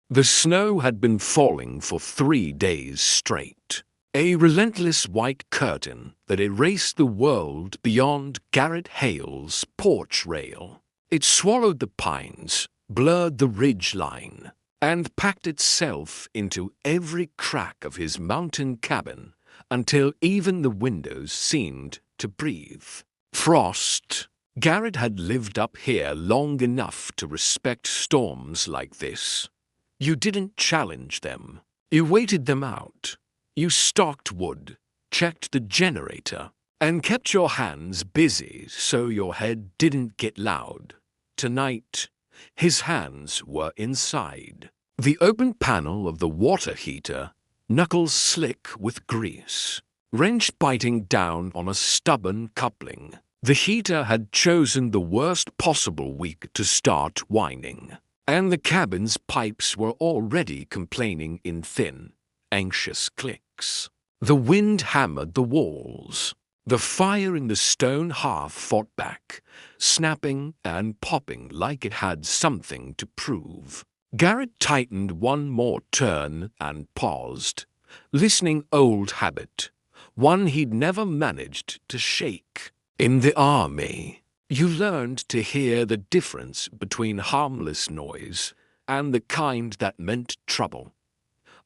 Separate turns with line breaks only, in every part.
The snow had been falling for 3 days straight. A relentless white curtain that erased the world beyond Garrett Hale's porch rail. It swallowed the pines, blurred the ridge line, and packed itself into every crack of his mountain cabin until even the windows seemed to breathe. Frost. Garrett had lived up here long enough to respect storms like this. You didn't challenge them. You waited them out. You stocked wood, checked the generator, and kept your hands busy so your head didn't get loud. Tonight, his hands were inside. The open panel of the water heater, knuckles slick with grease, wrench biting down on a stubborn coupling. The heater had chosen the worst possible week to start whining, and the cabin's pipes were already complaining in thin, anxious clicks. The wind hammered the walls. The fire in the stone hearth fought back, snapping and popping like it had something to prove. Garrett tightened one more turn and paused, listening old habit, one he'd never managed to shake. In the army, you learned to hear the difference between harmless noise and the kind that meant trouble.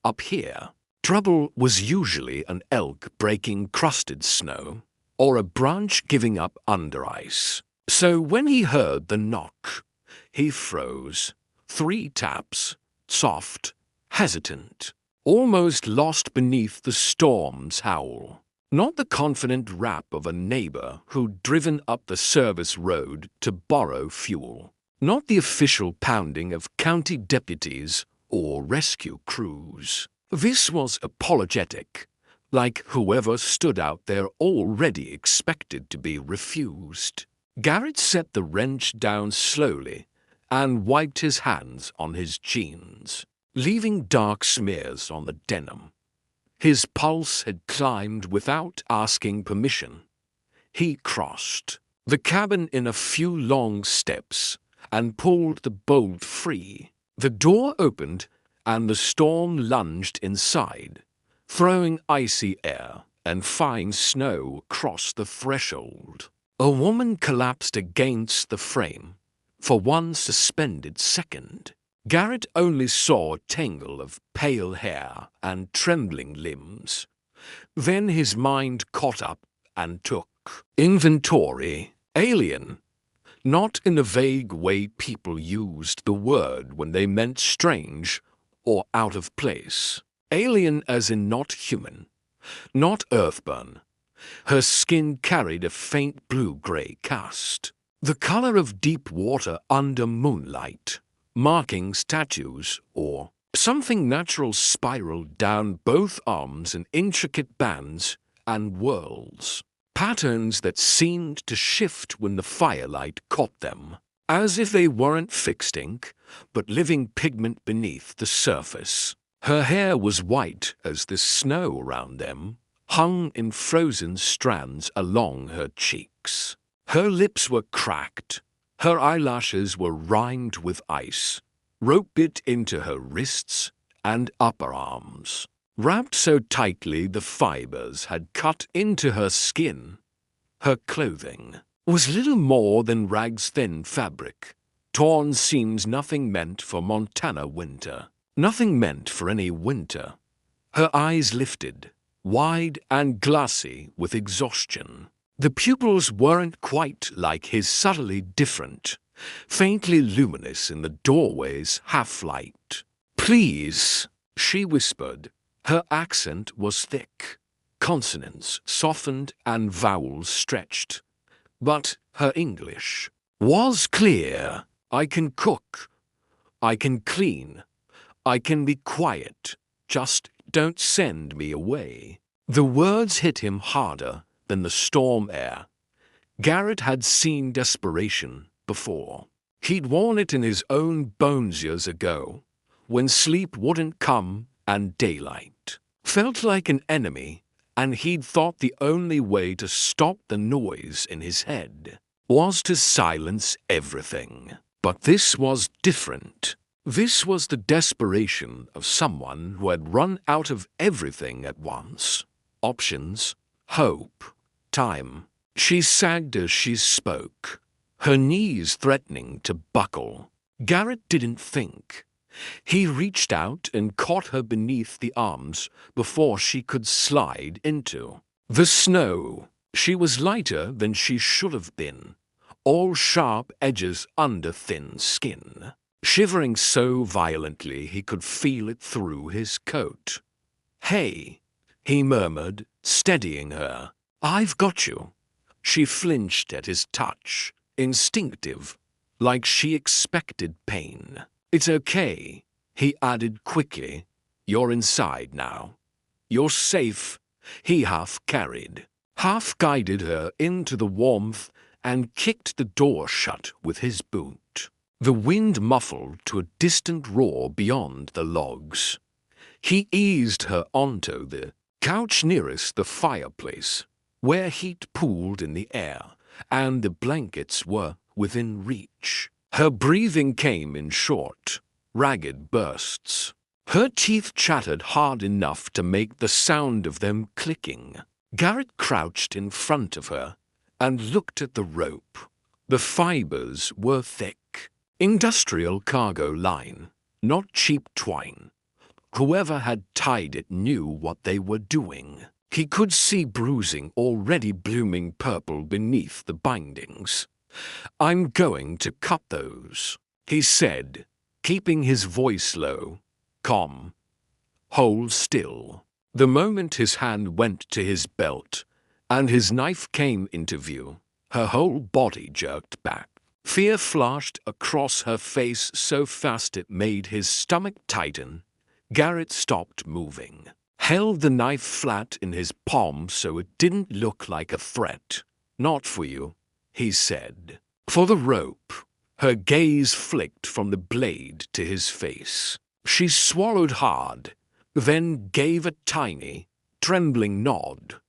Up here, trouble was usually an elk breaking crusted snow, or a branch giving up under ice. So when he heard the knock, he froze. 3 taps, soft, hesitant, almost lost beneath the storm's howl. Not the confident rap of a neighbor who'd driven up the service road to borrow fuel. Not the official pounding of county deputies or rescue crews. This was apologetic, like whoever stood out there already expected to be refused. Garrett set the wrench down slowly and wiped his hands on his jeans, leaving dark smears on the denim. His pulse had climbed without asking permission. He crossed the cabin in a few long steps and pulled the bolt free. The door opened and the storm lunged inside, throwing icy air and fine snow across the threshold. A woman collapsed against the frame for one suspended second. Garrett only saw a tangle of pale hair and trembling limbs. Then his mind caught up and took inventory. Alien. Not in the vague way people used the word when they meant strange or out of place. Alien as in not human, not earthborn. Her skin carried a faint blue-gray cast, the color of deep water under moonlight. Markings, tattoos, or something natural spiraled down both arms in intricate bands and whorls. Patterns that seemed to shift when the firelight caught them, as if they weren't fixed ink, but living pigment beneath the surface. Her hair was white as the snow around them hung in frozen strands along her cheeks. Her lips were cracked. Her eyelashes were rimed with ice, rope bit into her wrists and upper arms, wrapped so tightly the fibers had cut into her skin. Her clothing was little more than rags-thin fabric, torn seams nothing meant for Montana winter, nothing meant for any winter. Her eyes lifted, wide and glassy with exhaustion. The pupils weren't quite like his, subtly different, faintly luminous in the doorway's half-light. "Please," she whispered. Her accent was thick, consonants softened and vowels stretched. But her English was clear. "I can cook. I can clean. I can be quiet. Just don't send me away." The words hit him harder than the storm air. Garrett had seen desperation before. He'd worn it in his own bones years ago, when sleep wouldn't come and daylight felt like an enemy, and he'd thought the only way to stop the noise in his head was to silence everything. But this was different. This was the desperation of someone who had run out of everything at once. Options, hope, time. She sagged as she spoke, her knees threatening to buckle. Garrett didn't think. He reached out and caught her beneath the arms before she could slide into the snow. She was lighter than she should have been, all sharp edges under thin skin, shivering so violently he could feel it through his coat. "Hey," he murmured, steadying her. "I've got you." She flinched at his touch, instinctive, like she expected pain. "It's okay," he added quickly. "You're inside now. You're safe." He half-carried, half-guided her into the warmth and kicked the door shut with his boot. The wind muffled to a distant roar beyond the logs. He eased her onto the couch nearest the fireplace, where heat pooled in the air and the blankets were within reach. Her breathing came in short, ragged bursts. Her teeth chattered hard enough to make the sound of them clicking. Garrett crouched in front of her and looked at the rope. The fibers were thick. Industrial cargo line, not cheap twine. Whoever had tied it knew what they were doing. He could see bruising already blooming purple beneath the bindings. "I'm going to cut those," he said, keeping his voice low, calm. "Hold still." The moment his hand went to his belt and his knife came into view, her whole body jerked back. Fear flashed across her face so fast it made his stomach tighten. Garrett stopped moving, held the knife flat in his palm so it didn't look like a threat. "Not for you," he said. "For the rope." Her gaze flicked from the blade to his face. She swallowed hard, then gave a tiny, trembling nod.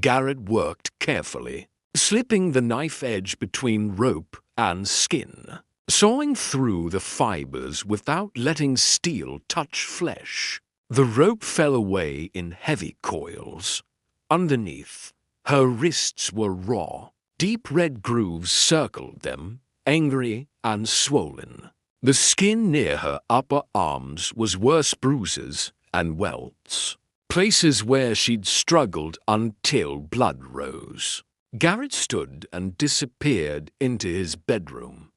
Garrett worked carefully, slipping the knife edge between rope and skin, sawing through the fibers without letting steel touch flesh. The rope fell away in heavy coils. Underneath, her wrists were raw. Deep red grooves circled them, angry and swollen. The skin near her upper arms was worse bruises and welts, places where she'd struggled until blood rose. Garrett stood and disappeared into his bedroom.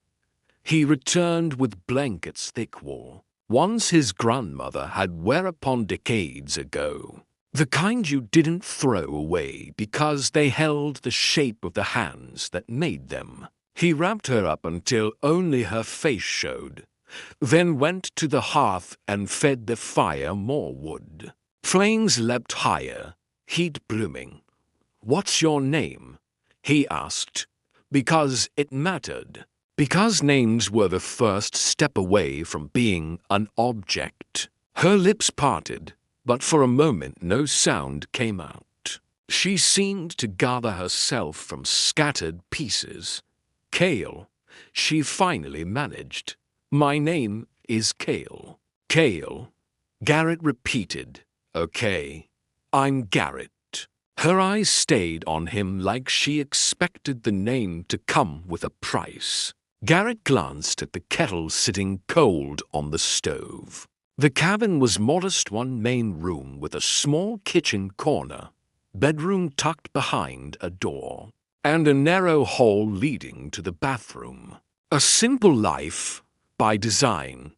He returned with blankets thick wool, ones his grandmother had wear upon decades ago. The kind you didn't throw away because they held the shape of the hands that made them. He wrapped her up until only her face showed, then went to the hearth and fed the fire more wood. Flames leapt higher, heat blooming. "What's your name?" he asked, because it mattered. Because names were the first step away from being an object. Her lips parted, but for a moment no sound came out. She seemed to gather herself from scattered pieces. "Kale," she finally managed. "My name is Kale." "Kale," Garrett repeated. "Okay, I'm Garrett." Her eyes stayed on him like she expected the name to come with a price. Garrett glanced at the kettle sitting cold on the stove. The cabin was modest, one main room with a small kitchen corner, bedroom tucked behind a door, and a narrow hall leading to the bathroom. A simple life by design.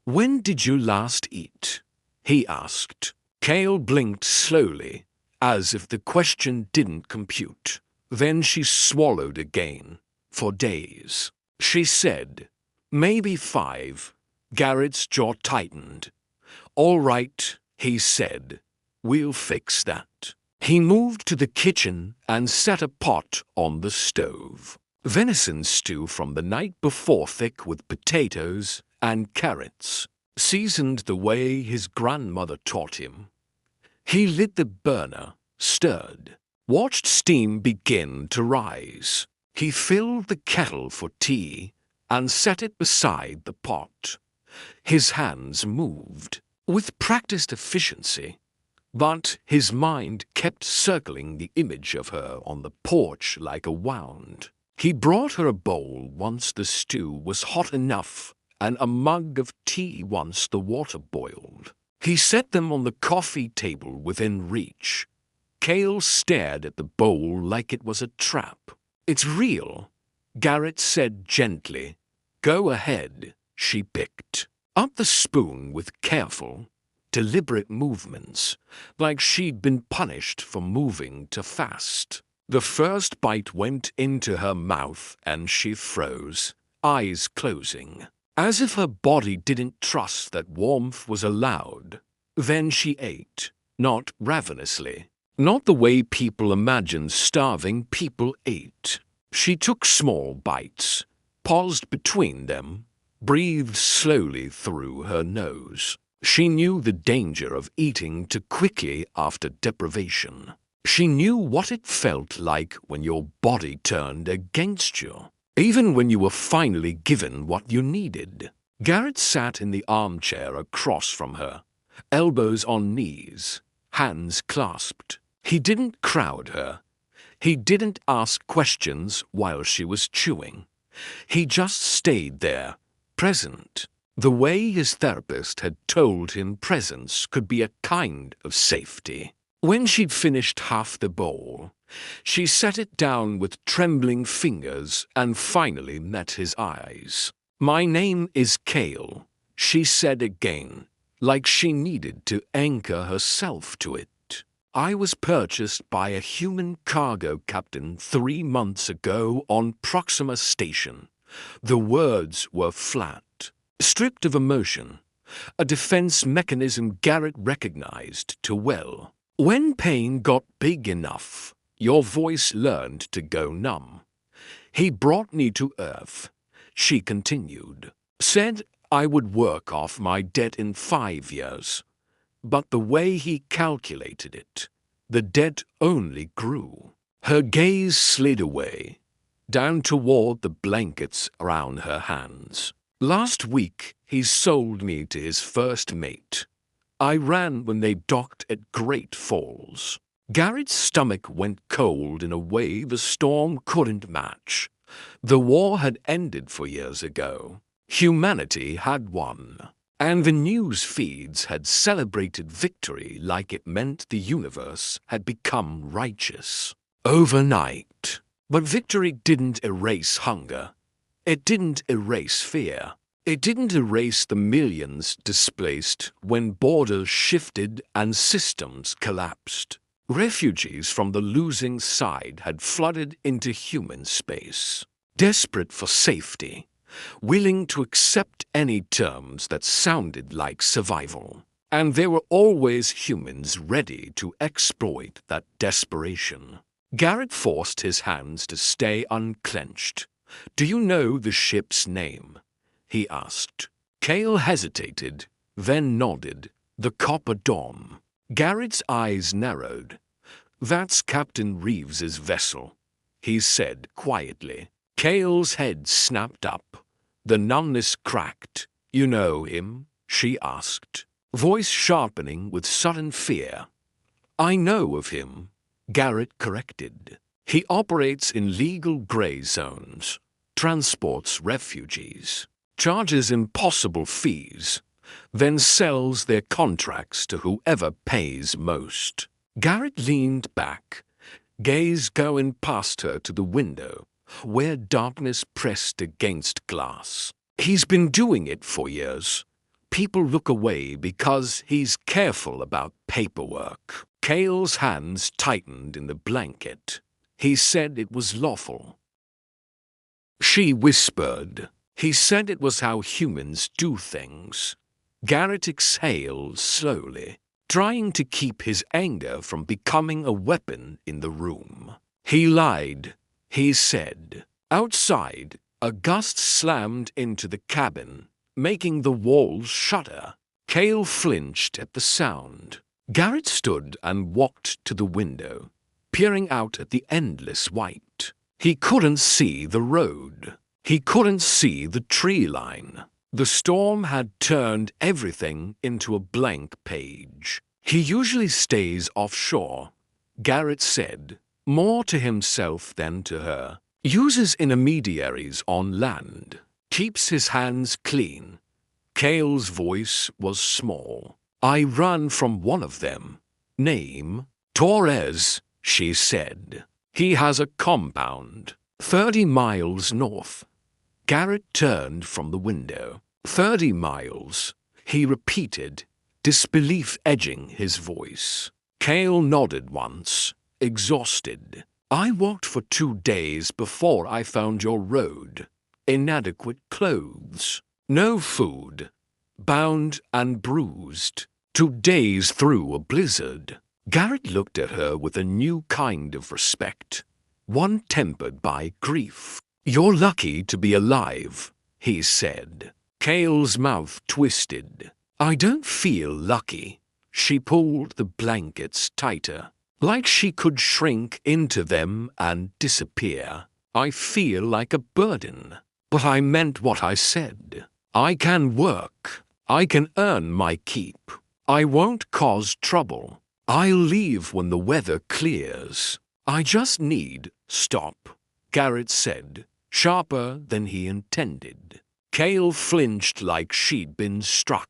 "When did you last eat?" he asked. Kale blinked slowly, as if the question didn't compute. Then she swallowed again. "For days," she said. "Maybe 5. Garrett's jaw tightened. "All right," he said. "We'll fix that." He moved to the kitchen and set a pot on the stove. Venison stew from the night before, thick with potatoes and carrots, seasoned the way his grandmother taught him. He lit the burner, stirred, watched steam begin to rise. He filled the kettle for tea and set it beside the pot. His hands moved with practiced efficiency, but his mind kept circling the image of her on the porch like a wound. He brought her a bowl once the stew was hot enough and a mug of tea once the water boiled. He set them on the coffee table within reach. Kale stared at the bowl like it was a trap. "It's real," Garrett said gently. "Go ahead." She picked up the spoon with careful, deliberate movements, like she'd been punished for moving too fast. The first bite went into her mouth and she froze, eyes closing, as if her body didn't trust that warmth was allowed. Then she ate, not ravenously, not the way people imagine starving people ate. She took small bites, paused between them, breathed slowly through her nose. She knew the danger of eating too quickly after deprivation. She knew what it felt like when your body turned against you, even when you were finally given what you needed. Garrett sat in the armchair across from her, elbows on knees, hands clasped. He didn't crowd her. He didn't ask questions while she was chewing. He just stayed there, present, the way his therapist had told him presence could be a kind of safety. When she'd finished half the bowl, she set it down with trembling fingers and finally met his eyes. "My name is Kale," she said again, like she needed to anchor herself to it. "I was purchased by a human cargo captain 3 months ago on Proxima Station." The words were flat, stripped of emotion, a defense mechanism Garrett recognized too well. When pain got big enough, your voice learned to go numb. "He brought me to Earth," she continued. "Said I would work off my debt in 5 years. But the way he calculated it, the debt only grew." Her gaze slid away, down toward the blankets around her hands. "Last week, he sold me to his first mate. I ran when they docked at Great Falls." Garrett's stomach went cold in a way the storm couldn't match. The war had ended 4 years ago. Humanity had won. And the news feeds had celebrated victory like it meant the universe had become righteous overnight. But victory didn't erase hunger. It didn't erase fear. It didn't erase the millions displaced when borders shifted and systems collapsed. Refugees from the losing side had flooded into human space, desperate for safety, willing to accept any terms that sounded like survival. And there were always humans ready to exploit that desperation. Garrett forced his hands to stay unclenched. "Do you know the ship's name?" he asked. Kale hesitated, then nodded. "The Copper Dome." Garrett's eyes narrowed. "That's Captain Reeves's vessel," he said quietly. Kale's head snapped up. The numbness cracked. "You know him?" she asked, voice sharpening with sudden fear. "I know of him," Garrett corrected. "He operates in legal gray zones, transports refugees, charges impossible fees, then sells their contracts to whoever pays most." Garrett leaned back, gaze going past her to the window, where darkness pressed against glass. "He's been doing it for years. People look away because he's careful about paperwork." Kale's hands tightened in the blanket. "He said it was lawful." She whispered. "He said it was how humans do things." Garrett exhaled slowly, trying to keep his anger from becoming a weapon in the room. "He lied," he said. Outside, a gust slammed into the cabin, making the walls shudder. Kale flinched at the sound. Garrett stood and walked to the window, peering out at the endless white. He couldn't see the road. He couldn't see the tree line. The storm had turned everything into a blank page. He usually stays offshore, Garrett said, more to himself than to her. Uses intermediaries on land. Keeps his hands clean. Kale's voice was small. I run from one of them. Name? Torres, she said. He has a compound 30 miles north. Garrett turned from the window. 30 miles, he repeated, disbelief edging his voice. Kale nodded once, exhausted. I walked for 2 days before I found your road. Inadequate clothes. No food. Bound and bruised. 2 days through a blizzard. Garrett looked at her with a new kind of respect, one tempered by grief. You're lucky to be alive, he said. Kale's mouth twisted. I don't feel lucky. She pulled the blankets tighter, like she could shrink into them and disappear. I feel like a burden. But I meant what I said. I can work. I can earn my keep. I won't cause trouble. I'll leave when the weather clears. I just need— Stop, Garrett said, sharper than he intended. Kale flinched like she'd been struck.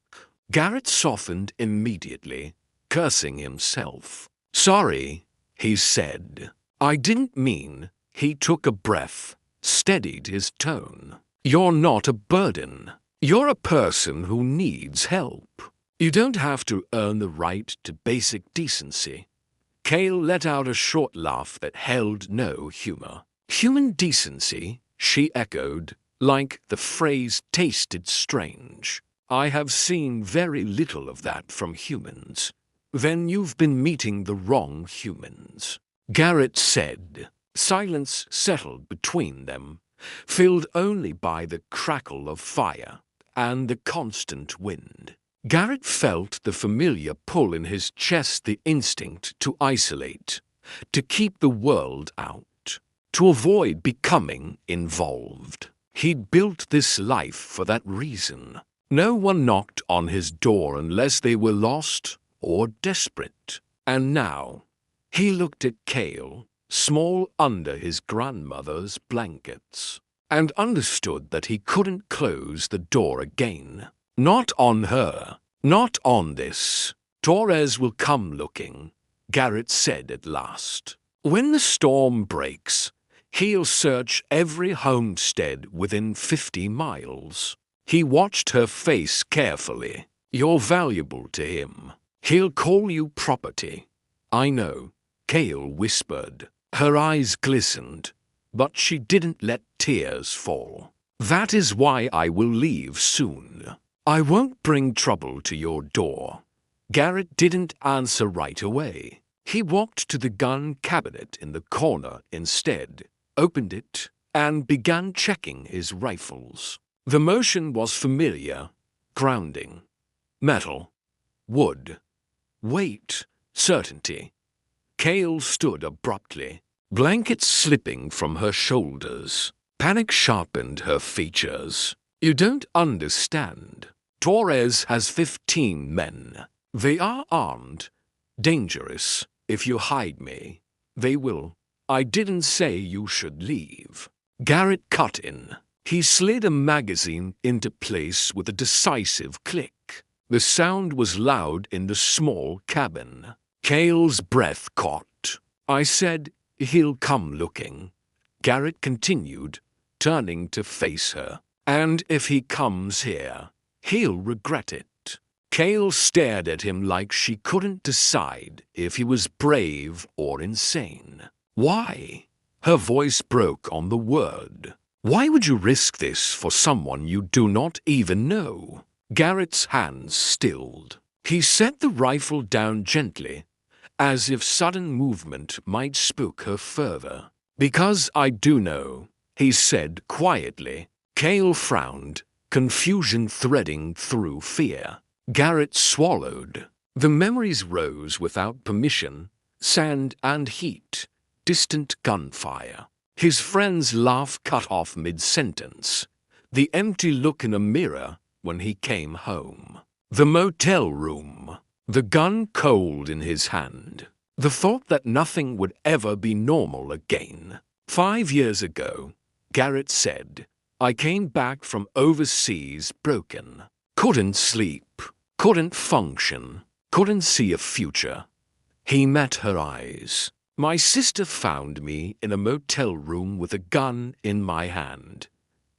Garrett softened immediately, cursing himself. Sorry, he said. I didn't mean— He took a breath, steadied his tone. You're not a burden. You're a person who needs help. You don't have to earn the right to basic decency. Kale let out a short laugh that held no humor. Human decency, she echoed, like the phrase tasted strange. I have seen very little of that from humans. Then you've been meeting the wrong humans, Garrett said. Silence settled between them, filled only by the crackle of fire and the constant wind. Garrett felt the familiar pull in his chest, the instinct to isolate, to keep the world out, to avoid becoming involved. He'd built this life for that reason. No one knocked on his door unless they were lost or desperate. And now, he looked at Kale, small under his grandmother's blankets, and understood that he couldn't close the door again. Not on her, not on this. Torres will come looking, Garrett said at last. When the storm breaks, he'll search every homestead within 50 miles. He watched her face carefully. You're valuable to him. He'll call you property. I know, Kale whispered. Her eyes glistened, but she didn't let tears fall. That is why I will leave soon. I won't bring trouble to your door. Garrett didn't answer right away. He walked to the gun cabinet in the corner instead, opened it, and began checking his rifles. The motion was familiar, grounding. Metal, wood, weight, certainty. Kale stood abruptly, blankets slipping from her shoulders. Panic sharpened her features. You don't understand. Torres has 15 men. They are armed, dangerous. If you hide me, they will. I didn't say you should leave. Garrett cut in. He slid a magazine into place with a decisive click. The sound was loud in the small cabin. Kale's breath caught. I said, he'll come looking. Garrett continued, turning to face her. And if he comes here, he'll regret it. Kale stared at him like she couldn't decide if he was brave or insane. Why? Her voice broke on the word. Why would you risk this for someone you do not even know? Garrett's hands stilled. He set the rifle down gently, as if sudden movement might spook her further. Because I do know, he said quietly. Kale frowned, confusion threading through fear. Garrett swallowed. The memories rose without permission, sand and heat, distant gunfire. His friend's laugh cut off mid-sentence. The empty look in a mirror, when he came home. The motel room, the gun cold in his hand. The thought that nothing would ever be normal again. 5 years ago, Garrett said, I came back from overseas broken. Couldn't sleep, couldn't function, couldn't see a future. He met her eyes. My sister found me in a motel room with a gun in my hand.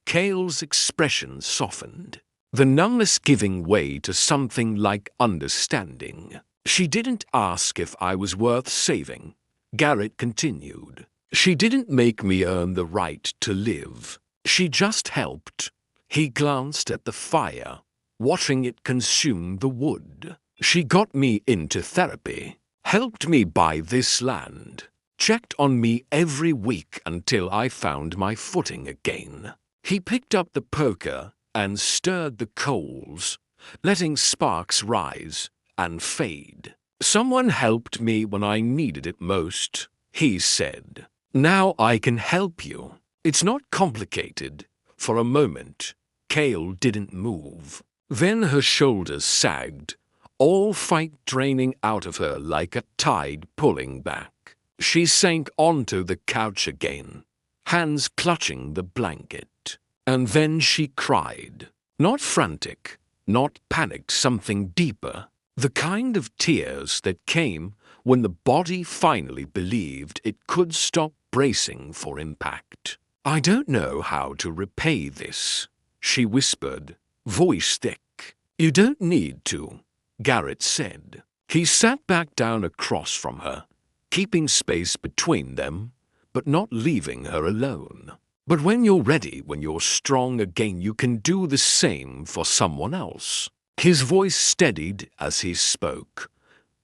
Kale's expression softened, the numbness giving way to something like understanding. She didn't ask if I was worth saving. Garrett continued. She didn't make me earn the right to live. She just helped. He glanced at the fire, watching it consume the wood. She got me into therapy, helped me buy this land, checked on me every week until I found my footing again. He picked up the poker and stirred the coals, letting sparks rise and fade. Someone helped me when I needed it most, he said. Now I can help you. It's not complicated. For a moment, Kale didn't move. Then her shoulders sagged, all fight draining out of her like a tide pulling back. She sank onto the couch again, hands clutching the blanket. And then she cried. Not frantic, not panicked, something deeper. The kind of tears that came when the body finally believed it could stop bracing for impact. I don't know how to repay this, she whispered, voice thick. You don't need to, Garrett said. He sat back down across from her, keeping space between them, but not leaving her alone. But when you're ready, when you're strong again, you can do the same for someone else. His voice steadied as he spoke,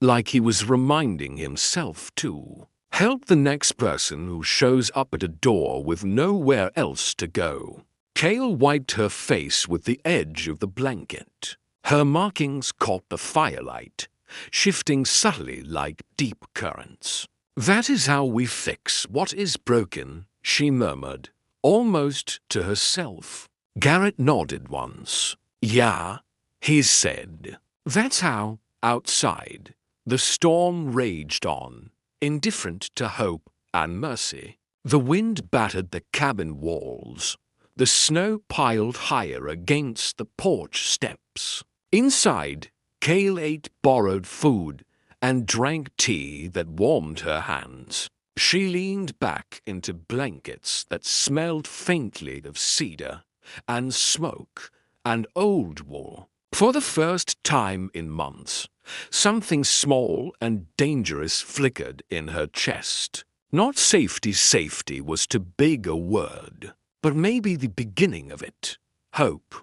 like he was reminding himself too. Help the next person who shows up at a door with nowhere else to go. Kale wiped her face with the edge of the blanket. Her markings caught the firelight, shifting subtly like deep currents. That is how we fix what is broken, she murmured, almost to herself. Garrett nodded once. Yeah, he said. That's how, outside, the storm raged on, indifferent to hope and mercy. The wind battered the cabin walls. The snow piled higher against the porch steps. Inside, Kale ate borrowed food and drank tea that warmed her hands. She leaned back into blankets that smelled faintly of cedar and smoke and old wool. For the first time in months, something small and dangerous flickered in her chest. Not safety, safety was too big a word, but maybe the beginning of it. Hope.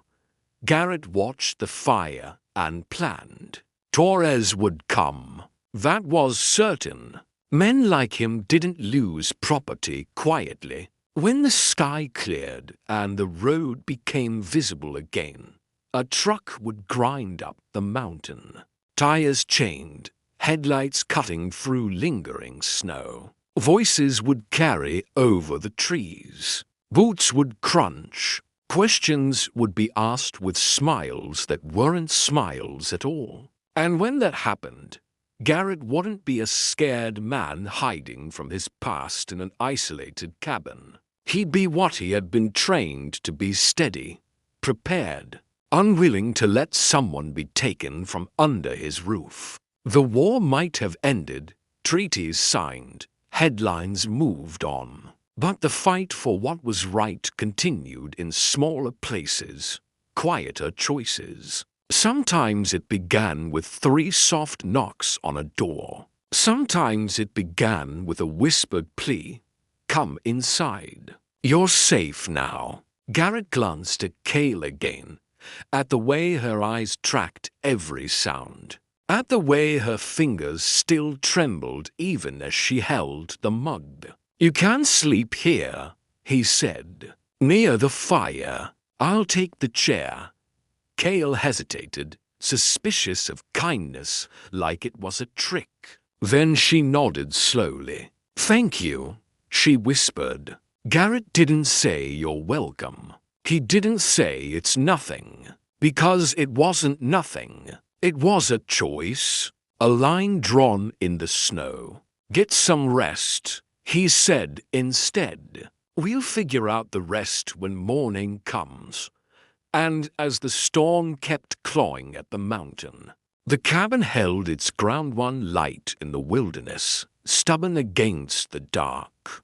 Garrett watched the fire and planned. Torres would come. That was certain. Men like him didn't lose property quietly. When the sky cleared and the road became visible again, a truck would grind up the mountain. Tires chained, headlights cutting through lingering snow. Voices would carry over the trees. Boots would crunch. Questions would be asked with smiles that weren't smiles at all. And when that happened, Garrett wouldn't be a scared man hiding from his past in an isolated cabin. He'd be what he had been trained to be: steady, prepared, unwilling to let someone be taken from under his roof. The war might have ended, treaties signed, headlines moved on. But the fight for what was right continued in smaller places, quieter choices. Sometimes it began with 3 soft knocks on a door. Sometimes it began with a whispered plea, "Come inside. You're safe now." Garrett glanced at Kale again, at the way her eyes tracked every sound, at the way her fingers still trembled even as she held the mug. "You can sleep here," he said, "near the fire. I'll take the chair." Kale hesitated, suspicious of kindness, like it was a trick. Then she nodded slowly. "Thank you," she whispered. Garrett didn't say "you're welcome." He didn't say "it's nothing." Because it wasn't nothing. It was a choice. A line drawn in the snow. Get some rest, he said instead. We'll figure out the rest when morning comes. And as the storm kept clawing at the mountain, the cabin held its ground one light in the wilderness, stubborn against the dark.